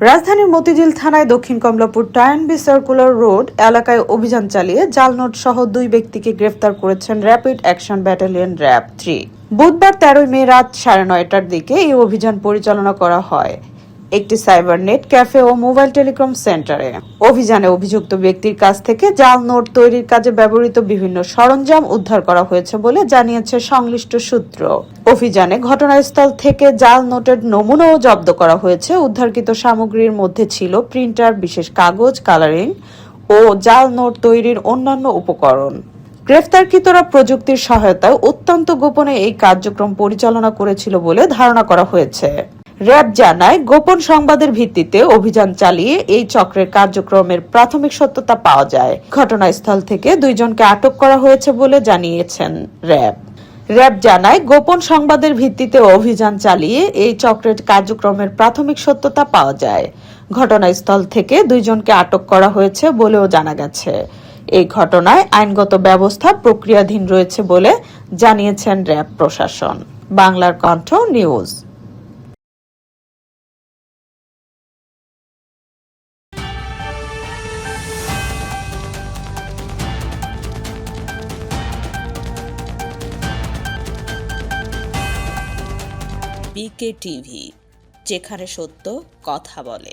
রাজধানীর মতিঝিল থানায় দক্ষিণ কমলাপুর টায়ানবি সার্কুলার রোড এলাকায় অভিযান চালিয়ে জাল নোট সহ 2 ব্যক্তিকে গ্রেফতার করেছেন র্যাপিড অ্যাকশন ব্যাটালিয়ন র্যাব 3। বুধবার 13 মে রাত 9:30টার দিকে এই অভিযান পরিচালনা করা হয় একটি সাইবার নেট ক্যাফে ও মোবাইল টেলিকম সেন্টারে। অভিযানে অভিযুক্ত ব্যক্তির কাছ থেকে জাল নোট তৈরির কাজে ব্যবহৃত বিভিন্ন সরঞ্জাম উদ্ধার করা হয়েছে বলে জানিয়েছে সংশ্লিষ্ট সূত্র। অভিযানে ঘটনাস্থল থেকে জাল নোটের নমুনাও জব্দ করা হয়েছে। উদ্ধারকৃত সামগ্রীর মধ্যে ছিল প্রিন্টার, বিশেষ কাগজ, কালারিং ও জাল নোট তৈরির অন্যান্য উপকরণ। গ্রেফতারকৃতরা প্রযুক্তির সহায়তায় অত্যন্ত গোপনে এই কার্যক্রম পরিচালনা করেছিল বলে ধারণা করা হয়েছে। র্যাব জানায়, গোপন সংবাদের ভিত্তিতে অভিযান চালিয়ে এই চক্রের কার্যক্রমের প্রাথমিক সত্যতা পাওয়া যায়। ঘটনাস্থল থেকে 2 জনকে আটক করা হয়েছে বলে জানিয়েছেন র্যাব জানায়, গোপন সংবাদের ভিত্তিতে অভিযান চালিয়ে এই চক্রের কার্যক্রমের প্রাথমিক সত্যতা পাওয়া যায়। ঘটনাস্থল থেকে 2 জনকে আটক করা হয়েছে বলেও জানা গেছে। এই ঘটনায় আইনগত ব্যবস্থা প্রক্রিয়াধীন রয়েছে বলে জানিয়েছেন র্যাব প্রশাসন। বাংলার কণ্ঠ নিউজ। বিকে টিভি, যেখানে সত্য কথা বলে।